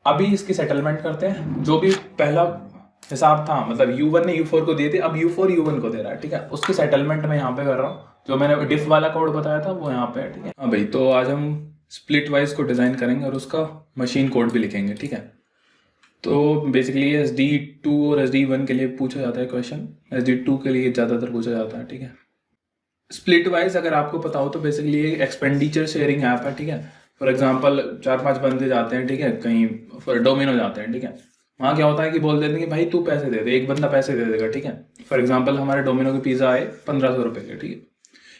अभी इसकी सेटलमेंट करते हैं। जो भी पहला हिसाब था, मतलब U1 ने U4 को दिए थे, अब U4 U1 को दे रहा है, ठीक है। उसकी सेटलमेंट मैं यहाँ पे कर रहा हूँ। जो मैंने डिफ वाला कोड बताया था वो यहाँ पे है, ठीक है। हाँ भाई, तो आज हम स्प्लिट वाइज को डिज़ाइन करेंगे और उसका मशीन कोड भी लिखेंगे, ठीक है। तो बेसिकली SD2 और SD1 के लिए पूछा जाता है क्वेश्चन, SD2 के लिए ज़्यादातर पूछा जाता है, ठीक है। स्प्लिट वाइज अगर आपको पता हो तो बेसिकली एक एक्सपेंडिचर शेयरिंग ऐप है, ठीक है। फॉर एग्जांपल 4-5 बंदे जाते हैं, ठीक है, कहीं फॉर डोमिनो जाते हैं, ठीक है। वहाँ क्या होता है कि बोल देते हैं कि भाई तू पैसे दे दे, एक बंदा पैसे दे देगा, ठीक है। फॉर एग्जांपल हमारे डोमिनो के पिज़्ज़ा आए 1500 रुपये के, ठीक है।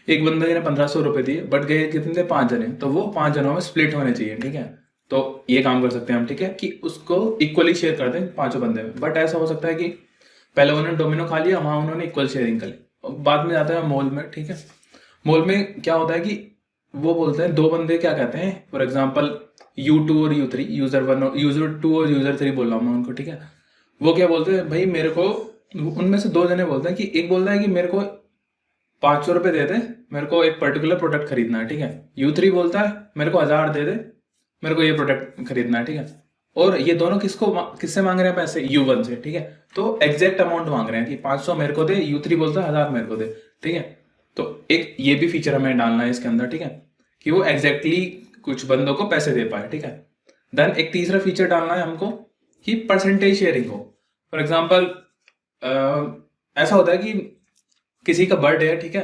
एक बंदे ने 1500 रुपये दिए, बट गए कितने थे, 5 जने, तो वो 5 जनों में स्प्लिट होने चाहिए, ठीक है। तो ये काम कर सकते हैं हम, ठीक है, कि उसको इक्वली शेयर कर दें 5 बंदे में। बट ऐसा हो सकता है कि पहले उन्होंने डोमिनो खा लिया, वहाँ उन्होंने इक्वल शेयरिंग कर ली, बाद में जाता है मॉल में, ठीक है। मॉल में क्या होता है कि वो बोलते हैं, दो बंदे क्या कहते हैं, फॉर एग्जांपल U2 और U3, यूजर 1 और यूजर 2 और यूजर 3 बोल रहा हूँ मैं उनको, ठीक है। वो क्या बोलते हैं, भाई मेरे को, उनमें से 2 जने बोलते हैं कि एक बोलता है कि मेरे को 500 रुपये दे दे, मेरे को एक पर्टिकुलर प्रोडक्ट खरीदना है, ठीक है। U3 बोलता है मेरे को 1000 दे दे, मेरे को ये प्रोडक्ट खरीदना है, ठीक है। और ये दोनों किससे मांग रहे हैं पैसे, U1 से, ठीक है। तो एग्जैक्ट अमाउंट मांग रहे हैं कि 500 मेरे को दे, U3 बोलता है 1000 मेरे को दे, ठीक है। तो एक ये भी फीचर हमें डालना है इसके अंदर, ठीक है, कि वो एग्जैक्टली कुछ बंदों को पैसे दे पाए, ठीक है। देन एक तीसरा फीचर डालना है हमको कि परसेंटेज शेयरिंग हो। फॉर एग्जांपल ऐसा होता है कि किसी का बर्थडे है, ठीक है,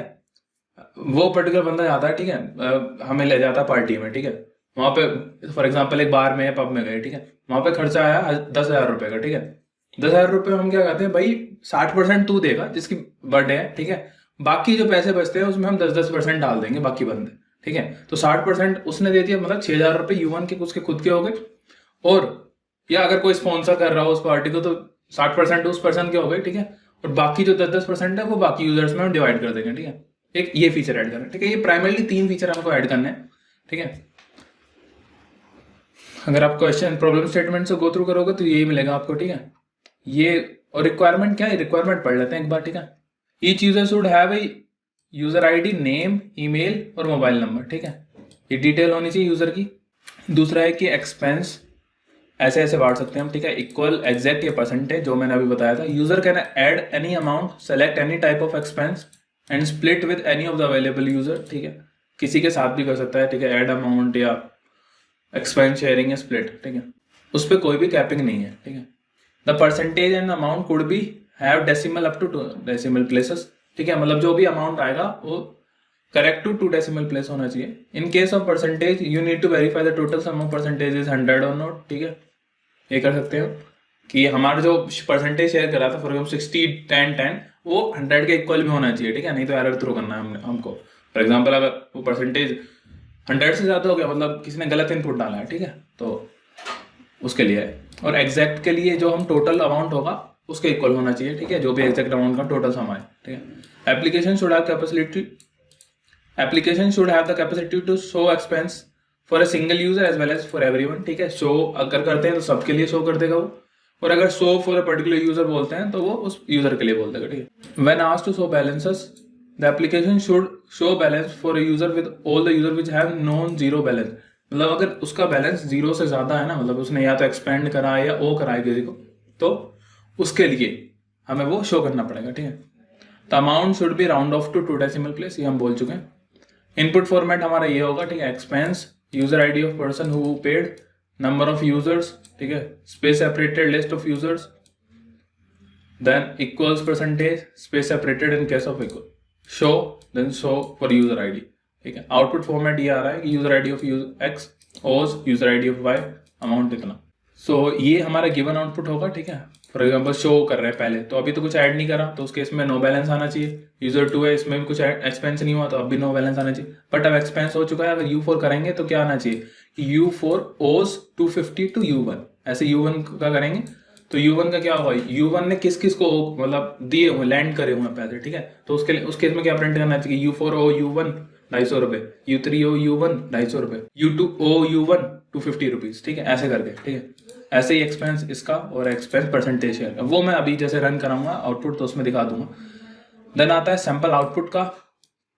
वो पर्टिकुलर बंदा जाता है, ठीक है, हमें ले जाता है पार्टी में, ठीक है। वहाँ पे फॉर एग्जांपल एक बार में पब में गए, ठीक है, वहाँ पे खर्चा आया 10,000 रुपये का, ठीक है। 10,000 रुपये हम क्या कहते हैं, भाई 60% तू देगा जिसकी बर्थडे है, ठीक है। बाकी जो पैसे बचते हैं उसमें हम 10-10% डाल देंगे बाकी बंदे, ठीक है। तो 60% उसने दे दिया, मतलब 6,000 रुपये U1 के उसके खुद के हो गए। और या अगर कोई स्पॉन्सर कर रहा हो उस पार्टी को तो 60% उस पर्सन के हो गए, ठीक है। और बाकी जो 10-10% है वो बाकी यूजर्स में हम डिवाइड कर देंगे, ठीक है। एक ये फीचर ऐड करना है, ठीक है। ये प्राइमरली 3 फीचर हमको ऐड करने हैं, ठीक है। अगर आप क्वेश्चन प्रॉब्लम स्टेटमेंट से गो थ्रू करोगे तो यही मिलेगा आपको, ठीक है। ये और रिक्वायरमेंट क्या है, रिक्वायरमेंट पढ़ लेते हैं एक बार, ठीक है। Each user should have a user ID, name, email और मोबाइल नंबर, ठीक है। ये डिटेल होनी चाहिए यूजर की। दूसरा है कि एक्सपेंस ऐसे ऐसे बांट सकते हैं हम, ठीक है, इक्वल, एग्जैक्ट या परसेंटेज, जो मैंने अभी बताया था। User can add any amount, select any type of expense and split with any of the available user, ठीक है। किसी के साथ भी कर सकता है, ठीक है, ऐड अमाउंट या एक्सपेंस शेयरिंग या स्प्लिट, ठीक है। उस पर कोई भी कैपिंग नहीं है, ठीक है। The percentage and amount could be have decimal up to 2 decimal places, ठीक है। मतलब जो भी अमाउंट आएगा वो करेक्ट टू 2 डेसिमल प्लेस होना चाहिए। In case of percentage you need to verify the total sum of percentage is 100 और नॉट, ठीक है। ये कर सकते हो कि हमारा जो परसेंटेज शेयर करा था, फॉर एग्जाम्पल 60-10-10, वो 100 के इक्वल भी होना चाहिए, ठीक है, नहीं तो एरर थ्रो करना है हमको। फॉर एग्जाम्पल अगर वो परसेंटेज 100 से ज़्यादा हो गया, मतलब किसी ने गलत इनपुट डाला है, ठीक है, तो उसके लिए है। और एग्जैक्ट के लिए जो हम टोटल अमाउंट होगा उसके इक्वल होना चाहिए, ठीक है, जो भी एग्जैक्ट अमाउंट का टोटल सम आए, ठीक है। Application should have the capacity to show expense for a single user as well as for everyone, ठीक है। शो अगर करते हैं तो सबके लिए शो कर देगा वो, और अगर show for a particular user बोलते हैं तो वो उस यूजर के लिए बोल देगा, ठीक है। When asked to show balances, the application should show balance for a user with all the user which have non zero balance. मतलब अगर उसका बैलेंस 0 से ज्यादा है ना, मतलब उसने या तो एक्सपेंड करा है या ओ करा है किसी को, तो उसके लिए हमें वो शो करना पड़ेगा, ठीक है। The amount should be round off to 2 decimal place, ये हम बोल चुके हैं। इनपुट फॉर्मेट हमारा ये होगा, ठीक है, expense, user ID of person who paid, number of users, ठीक है, space separated list of users, then equals percentage, space separated in case of equal, show, then show for user ID, ठीक है। Output format ये आ रहा है कि user ID of X ओज user ID of Y, amount इतना। सो ये हमारा गिवन आउटपुट होगा, ठीक है। फॉर एग्जाम्पल शो कर रहे हैं पहले, तो अभी तो कुछ ऐड नहीं करा, तो उस केस में नो बैलेंस आना चाहिए। यूजर 2 है, इसमें भी कुछ एक्सपेंस नहीं हुआ, तो अब भी नो बैलेंस आना चाहिए। बट अब एक्सपेंस हो चुका है, अगर U4 करेंगे तो क्या आना चाहिए कि U4 ओज 250 टू U1, ऐसे U1 का करेंगे तो U1 का क्या होगा, U1 ने किस किस को मतलब दिए हुए, लैंड करे हुए पैसे, ठीक है। तो उसके लिए उस केस में क्या प्रिंट करना चाहिए, U4 ओ U1 250 रुपये, U3 ओ U1 250 रुपये, U2 ओ U1 250 रुपीज, ठीक है, ऐसे करके, ठीक है। ऐसे ही एक्सपेंस इसका और एक्सपेंस परसेंटेज शेयर का, वो मैं अभी जैसे रन कराऊंगा आउटपुट तो उसमें दिखा दूंगा। देन आता है सैंपल आउटपुट का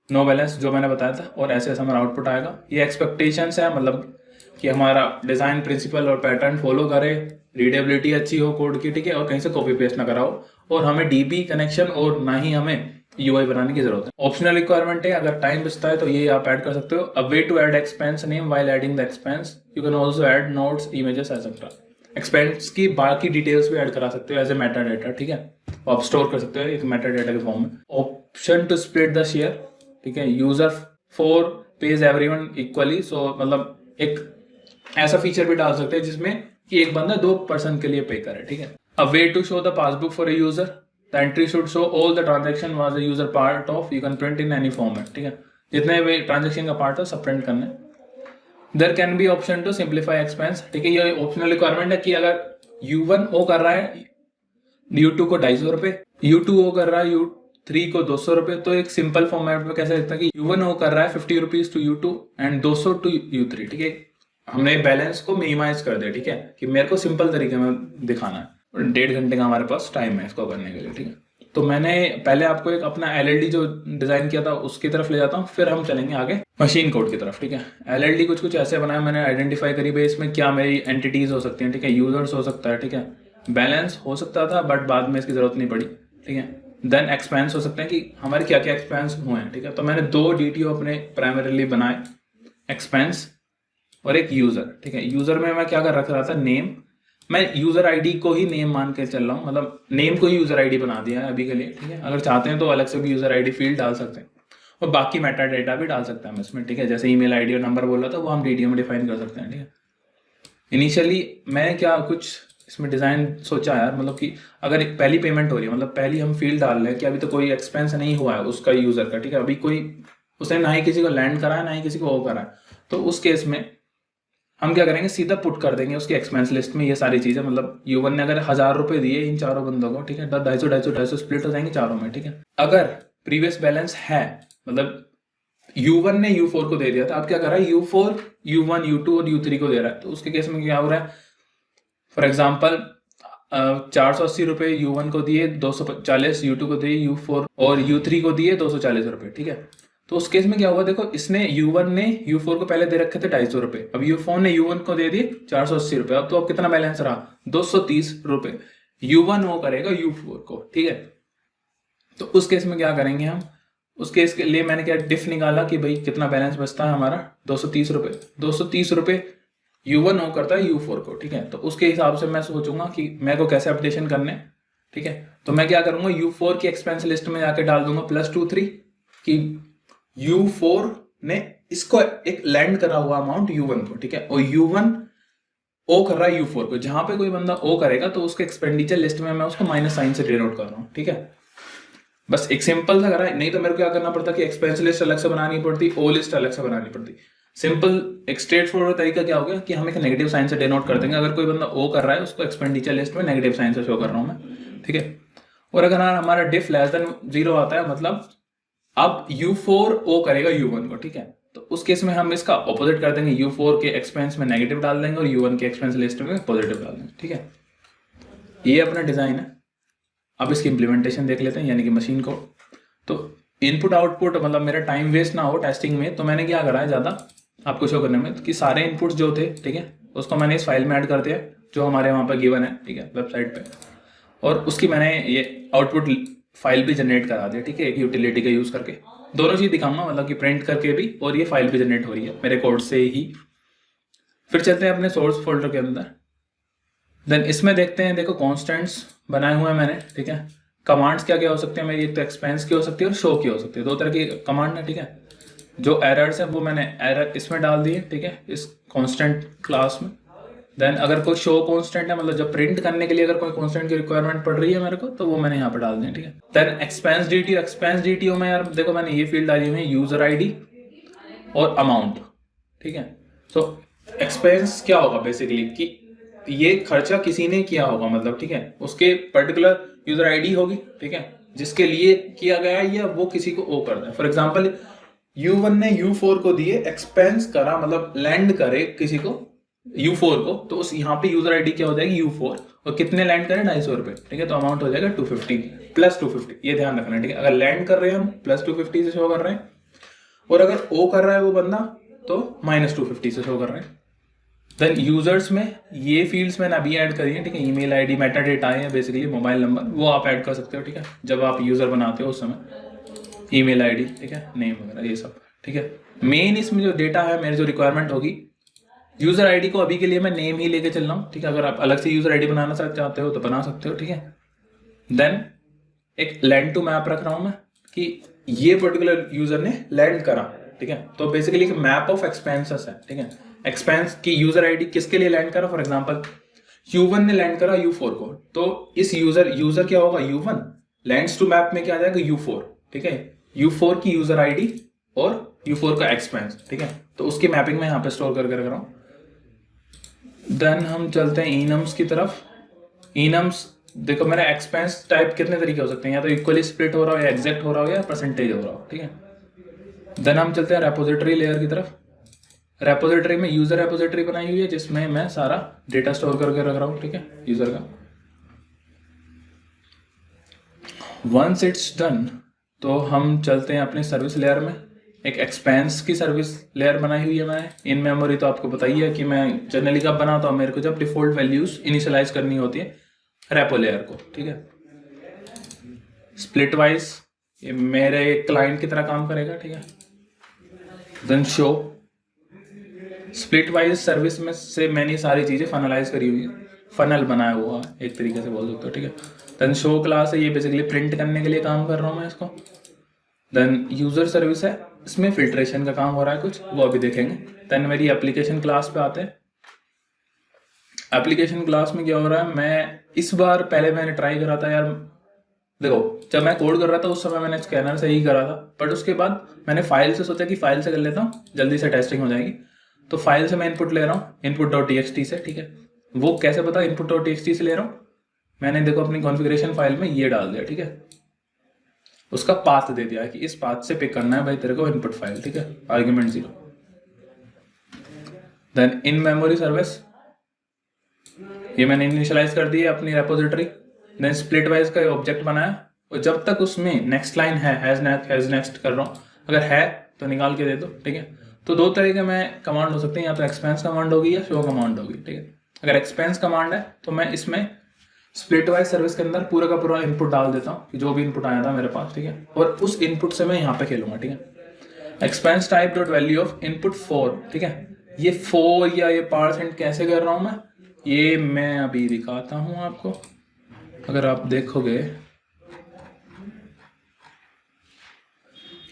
नो बैलेंस, जो मैंने बताया था, और ऐसे ऐसा हमारा आउटपुट आएगा। ये एक्सपेक्टेशंस है, मतलब कि हमारा डिज़ाइन प्रिंसिपल और पैटर्न फॉलो करे, रीडेबिलिटी अच्छी हो कोड की, ठीक है, और कहीं से कॉपी पेस्ट ना कराओ, और हमें डीबी कनेक्शन और ना ही हमें यूआई बनाने की जरूरत है। ऑप्शनल रिक्वायरमेंट है, अगर टाइम बचता है तो ये आप ऐड कर सकते हो। A way to add expense name while adding the expense, you can also add notes, images etcetera. Expense की बाकी डिटेल्स भी ऐड करा सकते हो एज ए मेटा डेटा, ठीक है, आप स्टोर कर सकते हो एक मेटा डेटा के फॉर्म में। Option to split the share, ठीक है, user 4 pays everyone equally, so मतलब एक ऐसा फीचर भी डाल सकते हैं जिसमें कि एक बंदा 2 पर्सन के लिए पे करे, ठीक है। A way to show the passbook for a user, the entry should show all the transaction was a user part of, you can print in any format, ठीक है, जितने भी ट्रांजेक्शन का पार्ट है सब प्रिंट करना है। There can be option to simplify expense, ठीक है, ये ऑप्शनल रिक्वायरमेंट है कि अगर U1 ओ कर रहा है U2 को 250 रुपए, U2 ओ कर रहा है U3 को 200 रुपए, तो एक सिंपल फॉर्मेट में कैसे लिखता है कि U1 ओ कर रहा है 50 rupees to U2 and 200 to U3, ठीक है, हमने बैलेंस को मिनिमाइज कर दिया, ठीक है, कि मेरे को सिंपल तरीके में दिखाना है, 1.5 घंटे का हमारे पास टाइम है इसको करने के लिए, ठीक है। तो मैंने पहले आपको एक अपना LLD जो डिजाइन किया था उसकी तरफ ले जाता हूँ, फिर हम चलेंगे आगे मशीन कोड की तरफ, ठीक है। LLD कुछ ऐसे बनाया मैंने, आइडेंटिफाई करी भाई इसमें क्या मेरी एंटिटीज हो सकती हैं, ठीक है, यूजर्स हो सकता है, ठीक है, बैलेंस हो सकता था बट बाद में इसकी जरूरत नहीं पड़ी, ठीक है। देन एक्सपेंस हो सकते हैं कि हमारे क्या क्या एक्सपेंस हुए हैं, ठीक है। तो मैंने 2 DTO अपने प्राइमरीली बनाए, एक्सपेंस और एक यूजर, ठीक है। यूजर में मैं क्या कर रख रहा था, नेम, मैं यूजर आईडी को ही नेम मान के चल रहा हूँ, मतलब नेम को ही यूजर आईडी बना दिया है अभी के लिए, ठीक है। अगर चाहते हैं तो अलग से भी यूजर आईडी फील्ड डाल सकते हैं और बाकी मेटा डेटा भी डाल सकते हैं हम इसमें, ठीक है, जैसे ईमेल आईडी और नंबर बोला था वो हम DTO में डिफाइन कर सकते हैं, ठीक है। इनिशियली मैंने क्या कुछ इसमें डिजाइन सोचा यार, मतलब कि अगर एक पहली पेमेंट हो रही है, मतलब पहली हम फील्ड डाल रहे हैं कि अभी तो कोई एक्सपेंस नहीं हुआ है उसका यूजर का, ठीक है, अभी कोई उसने ना ही किसी को लैंड करा है ना ही किसी को वो करा है, तो उस केस में हम क्या करेंगे, सीधा पुट कर देंगे उसकी एक्सपेंस लिस्ट में ये सारी चीजें। मतलब U1 ने अगर 1000 रुपए दिए इन चारों बंदों को, ठीक है, 250 स्प्लिट हो जाएंगे चारों में, ठीक है। अगर प्रीवियस बैलेंस है, मतलब U1 ने U4 को दे दिया था, अब क्या कर रहा है, U4 U1 U2 और U3 को दे रहा है, तो उसके केस में क्या हो रहा है, फॉर एग्जाम्पल 480 रुपए U1 को दिए, 240 U2 को दिए, U4 और U3 को दिए 240 रुपए, ठीक है। तो उस केस में क्या हुआ, देखो इसने U1 ने U4 को पहले दे रखे थे 250 रुपए, अब U4 ने U1 को दे दिए 480 रुपए, अब तो अब कितना बैलेंस रहा, 230 रुपए। U1 वो करेगा U4 को, ठीक है। तो उस केस में क्या करेंगे हम, उस केस के लिए मैंने क्या डिफ निकाला कि भाई कितना बैलेंस बचता है हमारा, 230 रुपए, 230 रुपए U1 वो करता है U4 को, ठीक है। तो उसके हिसाब से मैं सोचूंगा कि मेरे को कैसे अपडेशन करने, ठीक है। तो मैं क्या करूंगा, U4 की एक्सपेंस लिस्ट में जाके डाल दूंगा +23 कि U4 ने इसको एक लैंड करा हुआ अमाउंट U1 को, ठीक है, और U1 ओ कर रहा है U4 को, जहां पे कोई बंदा ओ करेगा तो उसके एक्सपेंडिचर लिस्ट में मैं उसको माइनस साइन से डिनोट कर रहा हूँ, ठीक है। बस एक सिंपल सा करा है, नहीं तो मेरे को क्या करना पड़ता कि एक्सपेंस लिस्ट अलग से बनानी पड़ती, ओ लिस्ट अलग से बनानी पड़ती। सिंपल एक स्ट्रेट फॉरवर्ड तरीका क्या हो गया कि हम एक नेगेटिव साइन से डिनोट कर देंगे, अगर कोई बंदा ओ कर रहा है उसको एक्सपेंडिचर लिस्ट में नेगेटिव साइन से शो कर रहा हूं मैं, ठीक है। और अगर हमारा डिफ लेस देन 0 आता है, मतलब अब U4 ओ करेगा U1 को, ठीक है, तो उस केस में हम इसका ऑपोजिट कर देंगे, U4 के एक्सपेंस में नेगेटिव डाल देंगे और U1 के एक्सपेंस लिस्ट में पॉजिटिव डाल देंगे, ठीक है। ये अपना डिजाइन है। अब इसकी इंप्लीमेंटेशन देख लेते हैं, यानी कि मशीन कोड। तो इनपुट आउटपुट, मतलब मेरा टाइम वेस्ट ना हो टेस्टिंग में, तो मैंने क्या करा है ज्यादा आपको शो करने में, कि सारे इनपुट्स जो थे, ठीक है, उसको मैंने इस फाइल में ऐड कर दिया जो हमारे वहां पर गिवन है, ठीक है, वेबसाइट पे, और उसकी मैंने ये आउटपुट फाइल भी जनरेट करा दिया, ठीक है, एक यूटिलिटी का यूज करके। दोनों चीज दिखाऊंगा, मतलब कि प्रिंट करके भी और ये फाइल भी जनरेट हो रही है मेरे कोड से ही। फिर चलते हैं अपने सोर्स फोल्डर के अंदर। देन इसमें देखते हैं, देखो कॉन्स्टेंट्स बनाए हुए हैं मैंने, ठीक है। कमांड्स क्या क्या हो सकते हैं मेरी, एक तो एक्सपेंस की हो सकती है और शो की हो सकती है, 2 तरह की कमांड है, ठीक है। जो एरर्स है वो मैंने एरर इसमें डाल दिए, ठीक है, इस कॉन्स्टेंट क्लास में। देन अगर कोई शो कॉन्स्टेंट है, मतलब जब प्रिंट करने के लिए अगर कोई कॉन्स्टेंट की रिक्वायरमेंट पड़ रही है मेरे को, तो वो मैंने यहाँ पे डाल दिया, ठीक है। देन एक्सपेंस DTO में यार देखो मैंने ये फील्ड डाली हुई है, यूजर आईडी और अमाउंट, ठीक है। तो एक्सपेंस क्या होगा बेसिकली कि ये खर्चा किसी ने किया होगा, मतलब, ठीक है, उसके पर्टिकुलर यूजर आईडी होगी, ठीक है, जिसके लिए किया गया है, या वो किसी को ओ करता है। फॉर एग्जाम्पल U1 ने U4 को दिए, एक्सपेंस करा, मतलब लैंड करे किसी को U4 को, तो उस यहाँ पे यूजर आईडी क्या हो जाएगी U4, और कितने लैंड करें 250 रुपए, ठीक है, तो अमाउंट हो जाएगा 250 +250, ये ध्यान रखना, ठीक है। अगर लैंड कर रहे हैं हम +250 से शो कर रहे हैं, और अगर ओ कर रहा है वो बंदा तो -250 से शो कर रहे हैं। देन यूजर्स में ये फील्ड्स मैंने अभी ऐड करी है, ठीक है। ईमेल आईडी, मेटा डेटा है बेसिकली, मोबाइल नंबर, वो आप ऐड कर सकते हो, ठीक है, जब आप यूज़र बनाते हो उस समय। ईमेल आईडी, ठीक है, नेम वगैरह ये सब, ठीक है। मेन इसमें जो डेटा है, मेरी जो रिक्वायरमेंट होगी, यूज़र आईडी को अभी के लिए मैं नेम ही लेके चल रहा हूँ, ठीक है। अगर आप अलग से यूज़र आईडी बनाना चाहते हो तो बना सकते हो, ठीक है। देन एक लैंड टू मैप रख रहा हूँ मैं कि ये पर्टिकुलर यूज़र ने लैंड करा, ठीक है। तो बेसिकली एक मैप ऑफ एक्सपेंसेस है, ठीक है। एक्सपेंस की यूजर आईडी किसके लिए लैंड करा, फॉर एग्जांपल U1 ने लैंड करा U4 को, तो इस यूजर क्या होगा, U1 लैंड्स टू मैप में क्या आ जाएगा, U4, ठीक है। U4 की यूजर आईडी और U4 का एक्सपेंस, ठीक है। तो उसकी मैपिंग में यहाँ पे स्टोर करके रख रहा हूँ। देन हम चलते हैं इनम्स की तरफ। इनम्स देखो, मेरा एक्सपेंस टाइप कितने तरीके हो सकते हैं, या तो इक्वली स्प्लिट हो रहा हो, या एग्जैक्ट हो रहा हो, या परसेंटेज हो रहा हो, ठीक है। देन हम चलते हैं रेपोजिटरी लेयर की तरफ। रेपोजिटरी में यूजर रेपोजिटरी बनाई हुई है जिसमें मैं सारा डेटा स्टोर करके रख रहा हूँ, ठीक है, यूजर का। वंस इट्स डन, तो हम चलते हैं अपनी सर्विस लेयर में। एक एक्सपेंस की सर्विस लेयर बनाई हुई है मैंने इन मेमोरी। तो आपको बताइए कि मैं जनरली कब बनाता हूँ, मेरे को जब डिफॉल्ट वैल्यूज इनिशियलाइज करनी होती है रेपो लेयर को, ठीक है। स्प्लिट वाइज ये मेरे क्लाइंट की तरह काम करेगा, ठीक है। Then show, Splitwise service में से मैंने सारी चीज़ें फनलाइज करी हुई है, फनल बनाया हुआ एक तरीके से बोल सकते हो, ठीक है। देन शो क्लास है, ये बेसिकली प्रिंट करने के लिए काम कर रहा हूँ मैं इसको। देन यूजर सर्विस है, इसमें फिल्ट्रेशन का काम हो रहा है कुछ, वो अभी देखेंगे। देन मेरी एप्लीकेशन क्लास पे आते हैं। एप्लीकेशन क्लास में क्या हो रहा है, मैं इस बार पहले मैंने ट्राई करा था यार, देखो जब मैं कोड कर रहा था उस समय मैंने स्कैनर से ही करा था, बट उसके बाद मैंने फाइल से सोचा कि फाइल से कर लेता हूँ, जल्दी से टेस्टिंग हो जाएगी। तो फाइल से मैं इनपुट ले रहा हूँ, input.txt से, ठीक है। वो कैसे पता input.txt से ले रहा हूँ, मैंने देखो अपनी कॉन्फ़िगरेशन फाइल में ये डाल दिया, ठीक है। उसका पाथ दे दिया है कि इस पाथ से पिक करना है भाई तेरे को इनपुट फाइल, ठीक है, argument 0। Then in memory service, ये मैंने इनिशियलाइज कर दी है अपनी रेपोजिटरी। देन स्प्लिट वाइज का ऑब्जेक्ट बनाया, और जब तक उसमें नेक्स्ट लाइन है, हैज नेक्स्ट कर रहा हूँ, अगर है तो निकाल के दे दो, ठीक है। तो दो तरह के मैं कमांड हो सकते हैं, या तो एक्सपेंस कमांड होगी या शो कमांड होगी, ठीक है। अगर एक्सपेंस कमांड है तो मैं इसमें स्प्लिट वाइज सर्विस के अंदर पूरा का पूरा इनपुट डाल देता हूँ कि जो भी इनपुट आया था मेरे पास, ठीक है, और उस इनपुट से मैं यहाँ पे खेलूंगा, ठीक है। Expense type dot value of input 4, ठीक है। ये 4 या ये % कैसे कर रहा हूँ मैं, ये मैं अभी दिखाता हूँ आपको। अगर आप देखोगे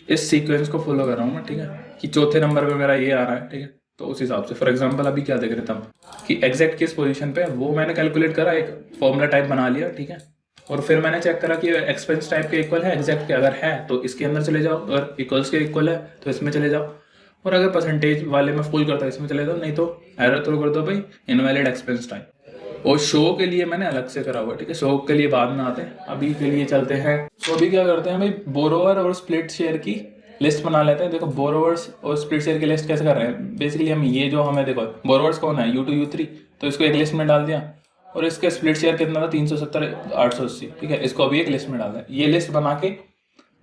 इस सीक्वेंस को फॉलो कर रहा हूँ मैं, ठीक है, कि चौथे नंबर पे मेरा ये आ रहा है, ठीक है। तो उस हिसाब से फॉर एग्जांपल अभी क्या देख रहे थे हम कि एग्जैक्ट किस पोजीशन पे, वो मैंने कैलकुलेट करा, एक फॉर्मूला टाइप बना लिया, ठीक है। और फिर मैंने चेक करा कि एक्सपेंस टाइप के इक्वल है एग्जैक्ट के, अगर है तो इसके अंदर चले जाओ, अगर इक्वल्स के इक्वल है तो इसमें चले जाओ, और अगर परसेंटेज वाले में फुल करता है इसमें चले जाओ, नहीं तो एरर थ्रो कर दो भाई, इनवैलिड एक्सपेंस टाइप। और शो के लिए मैंने अलग से करा हुआ, ठीक है, शो के लिए बाद में आते हैं, अभी के लिए चलते हैं। तो अभी क्या करते हैं भाई, बोरोवर और स्प्लिट शेयर की लिस्ट बना लेते हैं। देखो बोरोवर्स और स्प्लिट शेयर की लिस्ट कैसे कर रहे हैं, बेसिकली हम ये जो हमें देखो बोरोवर्स कौन है, U2 U3, तो इसको एक लिस्ट में डाल दिया, और इसके स्प्लिट शेयर कितना था 370 880, ठीक है, इसको अभी एक लिस्ट में डाल दिया, ये लिस्ट बना के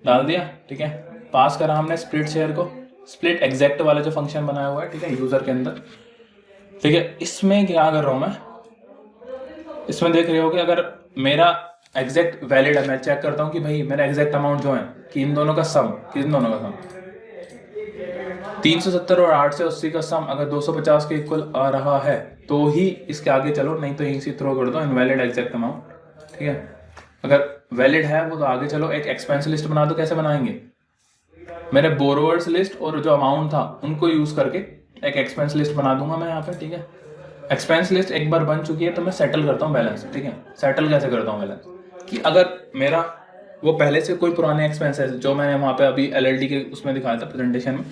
डाल दिया, ठीक है। पास करा हमने स्प्लिट शेयर को, स्प्लिट एग्जैक्ट वाला जो फंक्शन बनाया हुआ है, ठीक है, यूजर के अंदर, ठीक है। इसमें क्या कर रहा हूँ मैं, इसमें देख रहे हो कि अगर मेरा एग्जैक्ट वैलिड है, मैं चेक करता हूँ कि भाई मेरा एग्जैक्ट अमाउंट जो है कि इन दोनों का सम, किन दोनों का सम 370 और 880 का सम अगर 250 के इक्वल आ रहा है तो ही इसके आगे चलो, नहीं तो यहीं से थ्रो कर दो इनवैलिड एग्जैक्ट अमाउंट, ठीक है। अगर वैलिड है वो तो आगे चलो, एक एक्सपेंस लिस्ट बना दो। कैसे बनाएंगे, मेरे बोरोवर्स लिस्ट और जो अमाउंट था उनको यूज करके एक एक्सपेंस लिस्ट बना दूंगा मैं यहाँ पे, ठीक है। एक्सपेंस लिस्ट एक बार बन चुकी है तो मैं सेटल करता हूँ बैलेंस, ठीक है। सेटल कैसे करता हूँ बैलेंस, कि अगर मेरा वो पहले से कोई पुराने एक्सपेंस है, जो मैंने वहाँ पे अभी LLD के उसमें दिखाया था प्रेजेंटेशन में,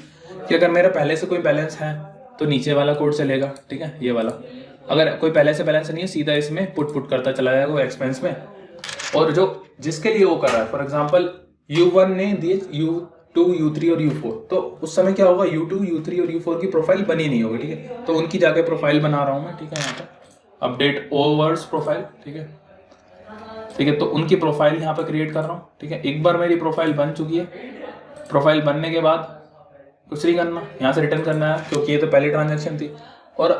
कि अगर मेरा पहले से कोई बैलेंस है तो नीचे वाला कोड चलेगा, ठीक है, ये वाला। अगर कोई पहले से बैलेंस नहीं है, सीधा इसमें पुट करता चला जाएगा वो एक्सपेंस में, और जो जिसके लिए वो कर रहा है, फॉर एग्जाम्पल U1 ने दिए U2 U3 और U4, तो उस समय क्या होगा, U2 U3 और U4 की प्रोफाइल बनी नहीं होगी, ठीक है। तो उनकी जाके प्रोफाइल बना रहा हूँ मैं, ठीक है, यहाँ पे अपडेट ओवर्स प्रोफाइल, ठीक है, ठीक है। तो उनकी प्रोफाइल यहाँ पे क्रिएट कर रहा हूँ, ठीक है। एक बार मेरी प्रोफाइल बन चुकी है, प्रोफाइल बनने के बाद कुछ नहीं करना, यहाँ से रिटर्न करना है, क्योंकि ये तो पहली ट्रांजैक्शन थी। और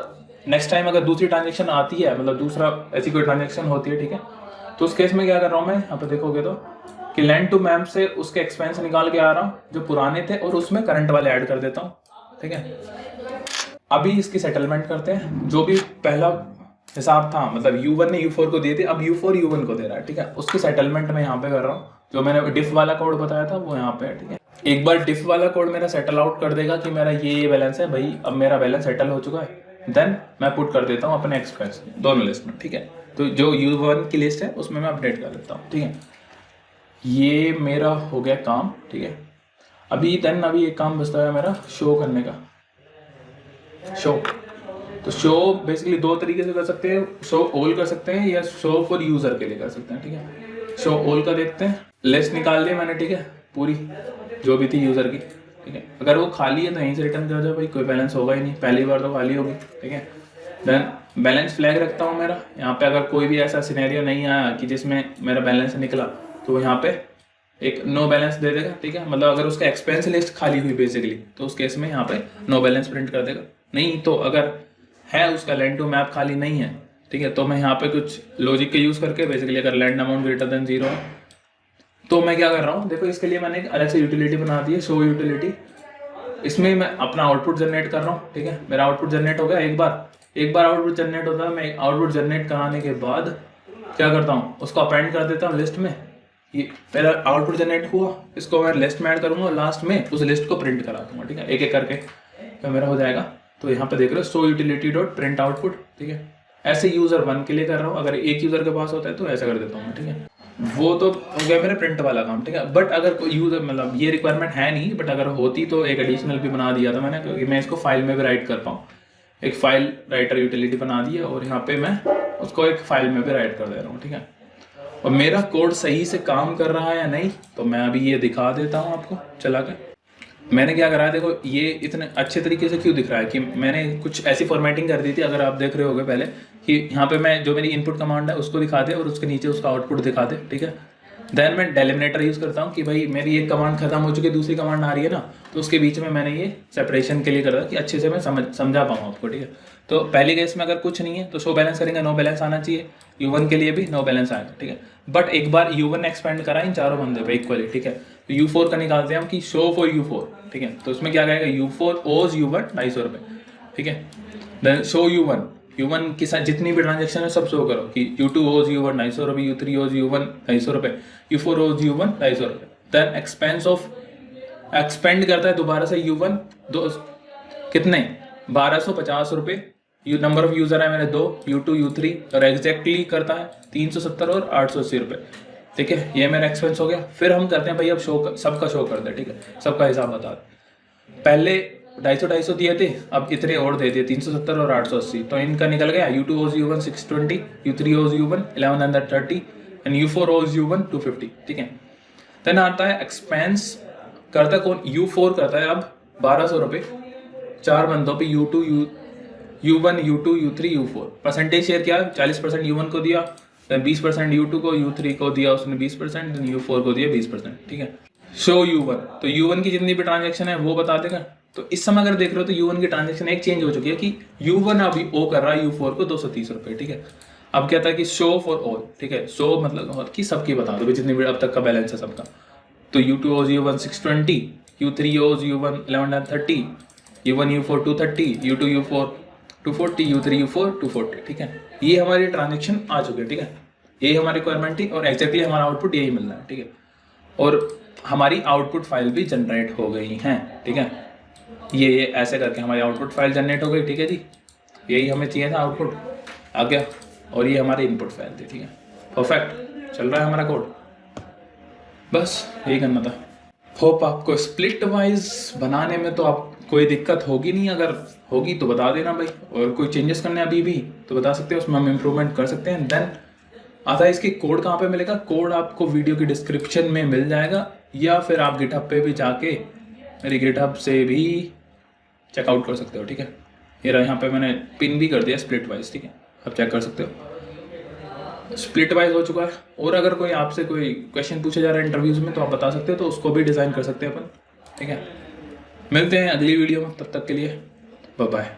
नेक्स्ट टाइम अगर दूसरी ट्रांजेक्शन आती है, मतलब दूसरा ऐसी कोई ट्रांजेक्शन होती है, ठीक है, तो उस केस में क्या कर रहा हूँ मैं, यहाँ पे देखोगे तो कि लैंड टू मैप से उसके एक्सपेंस निकाल के आ रहा हूँ जो पुराने थे और उसमें करंट वाले ऐड कर देता हूँ, ठीक है। अभी इसकी सेटलमेंट करते हैं। जो भी पहला हिसाब था, मतलब U1 ने U4 को दिए थे, अब U4 U1 को दे रहा है, ठीक है। उसकी सेटलमेंट मैं यहाँ पे कर रहा हूँ। जो मैंने डिफ वाला कोड बताया था वो यहाँ पे है, ठीक है। एक बार डिफ वाला कोड मेरा सेटल आउट कर देगा कि मेरा ये बैलेंस है भाई, अब मेरा बैलेंस सेटल हो चुका है, देन मैं पुट कर देता हूँ अपने एक्सपेंस दोनों लिस्ट में, ठीक है। तो जो U1 की लिस्ट है उसमें मैं अपडेट कर देता हूँ, ठीक है। ये मेरा हो गया काम, ठीक है। अभी एक काम बचता है मेरा शो करने का। शो, तो शो बेसिकली दो तरीके से कर सकते हैं, शो ऑल कर सकते हैं या शो फॉर यूजर के लिए कर सकते हैं, ठीक है। शो ऑल का देखते हैं। लिस्ट निकाल ली मैंने, ठीक है, पूरी जो भी थी यूजर की, ठीक है। अगर वो खाली है तो यहीं से रिटर्न कर दो भाई, कोई बैलेंस होगा ही नहीं, पहली बार तो खाली होगी, ठीक है। देन बैलेंस फ्लैग रखता हूँ मेरा यहाँ पे। अगर कोई भी ऐसा सिनेरियो नहीं आया कि जिसमें मेरा बैलेंस निकला तो यहाँ पे एक नो बैलेंस दे देगा, ठीक है। मतलब अगर उसका एक्सपेंस लिस्ट खाली हुई बेसिकली तो उस केस में यहाँ पे नो बैलेंस प्रिंट कर देगा। नहीं तो अगर है उसका लैंड टू मैप खाली नहीं है, ठीक है, तो मैं यहाँ पे कुछ लॉजिक का यूज करके बेसिकली अगर लैंड अमाउंट ग्रेटर देन 0 है तो मैं क्या कर रहा हूँ, देखो इसके लिए मैंने एक अलग से यूटिलिटी बना दी है, शो यूटिलिटी। इसमें मैं अपना आउटपुट जनरेट कर रहा हूँ, ठीक है। मेरा आउटपुट जनरेट हो गया एक बार आउटपुट जनरेट होता है। मैं आउटपुट जनरेट कराने के बाद क्या करता हूँ, उसको अपेंड कर देता हूँ लिस्ट में। ये मेरा आउटपुट जनरेट हुआ, इसको मैं लिस्ट में ऐड करूंगा और लास्ट में उस लिस्ट को प्रिंट करा दूंगा, ठीक है, एक एक करके तो मेरा हो जाएगा। तो यहाँ पे देख रहे हो show utility dot print output, ठीक है। ऐसे यूजर 1 के लिए कर रहा हूँ, अगर एक यूजर के पास होता है तो ऐसा कर देता हूँ, ठीक है। वो तो हो गया मेरा प्रिंट वाला काम, ठीक है। बट अगर कोई यूजर, मतलब ये रिक्वायरमेंट है नहीं, बट अगर होती तो एक एडिशनल भी बना दिया था मैंने, क्योंकि मैं इसको फाइल में भी राइट कर पाऊँ। एक फाइल राइटर यूटिलिटी बना दी है और यहाँ पे मैं उसको एक फाइल में भी राइट कर दे रहा हूँ, ठीक है। और मेरा कोड सही से काम कर रहा है या नहीं तो मैं अभी ये दिखा देता हूँ आपको चला के। मैंने क्या करा है, देखो ये इतने अच्छे तरीके से क्यों दिख रहा है कि मैंने कुछ ऐसी फॉर्मेटिंग कर दी थी, अगर आप देख रहे होगे पहले, कि यहाँ पे मैं जो मेरी इनपुट कमांड है उसको दिखा दे और उसके नीचे उसका आउटपुट दिखा दे, ठीक है। देन मैं डेलिमिनेटर यूज़ करता हूँ कि भाई मेरी एक कमांड खत्म हो चुकी है, दूसरी कमांड आ रही है ना, तो उसके बीच में मैंने ये सेपरेशन के लिए करा कि अच्छे से मैं समझा पाऊँ आपको, ठीक है। तो पहली केस में अगर कुछ नहीं है तो शो बैलेंस करेंगे, नो बैलेंस आना चाहिए। U1 के लिए भी नो बैलेंस आएगा, ठीक है। बट एक बार U1 एक्सपेंड करा इन चारों बंदे पे इक्वली, ठीक है। तो U4 का निकालते हैं हम कि शो फॉर U4, ठीक है। तो उसमें क्या कहेगा, U4 ओज U1 250 रुपये, ठीक है। देन शो U1 के साथ जितनी भी ट्रांजेक्शन है सब शो करो कि U2 ओज U1 250 रुपये, U3 ओज U1 250 रुपये, U4 ओज U1 250 रुपये। देन एक्सपेंड करता है दोबारा से U1 कितने 1250 रुपये। नंबर ऑफ यूजर है मेरे 2, U2 U3, और एग्जैक्टली करता है 370 और 880 रुपये, ठीक है। ये मेरा एक्सपेंस हो गया। फिर हम करते हैं भाई अब सबका शो कर दे, ठीक है, सबका हिसाब बता दे। पहले 250 दिए थे, अब इतने और दे दिए 370 और 880, तो इनका निकल गया। U2 ओज U1 620, U3 ओज U1 1130 एंड U4 ओज U1 250, ठीक है। देन आता है एक्सपेंस करता कौन, U4 करता है अब 1200 रुपये 4 बंदों पे, U1 U2 U3 U4। Percentage share क्या है, 40% U1 को दिया, 20% U2 को, U3 को दिया उसने 20%, U4 को दिया 20%, ठीक है। शो U1, तो U1 की जितनी भी ट्रांजेक्शन है वो बता देगा। तो इस समय अगर देख रहे हो तो U1 की ट्रांजेक्शन एक चेंज हो चुकी है कि U1 अभी ओ कर रहा है U4 को 230 रुपये, ठीक है। अब क्या था कि शो फॉर ऑल, ठीक है। शो मतलब कि सबकी बता दो जितनी भी अब तक का बैलेंस है सबका। तो U2 ओज U1 620, U3 ओज U1 1130, U1 U4 230, U2 U4 240, U3 U4 240, ठीक है। ये हमारी ट्रांजेक्शन आ चुकी है, ठीक है। यही हमारी रिक्वायरमेंट थी और एक्जैक्टली हमारा आउटपुट यही मिल रहा है, ठीक है। और हमारी आउटपुट फाइल भी जनरेट हो गई हैं, ठीक है। ये ऐसे करके हमारी आउटपुट फाइल जनरेट हो गई, ठीक है जी। यही हमें चाहिए था, आउटपुट आ गया और ये हमारी इनपुट फाइल थी, ठीक है। परफेक्ट चल रहा है हमारा कोड, बस यही करना था। होप आपको स्प्लिट वाइज बनाने में तो आप कोई दिक्कत होगी नहीं, अगर होगी तो बता देना भाई, और कोई चेंजेस करने अभी भी तो बता सकते हैं, उसमें हम इम्प्रूवमेंट कर सकते हैं। देन आता है इसकी कोड कहाँ पे मिलेगा, कोड आपको वीडियो की डिस्क्रिप्शन में मिल जाएगा, या फिर आप गिटहब पे भी जाके मेरी गिटहब से भी चेकआउट कर सकते हो, ठीक है। ये रहा, यहाँ पे मैंने पिन भी कर दिया स्प्लिट वाइज, ठीक है, आप चेक कर सकते हो। स्प्लिट वाइज हो चुका है। और अगर कोई आपसे कोई क्वेश्चन पूछे जा रहा है इंटरव्यूज में तो आप बता सकते हो, तो उसको भी डिज़ाइन कर सकते हैं अपन, ठीक है। मिलते हैं अगली वीडियो में, तब तक के लिए बाय बाय।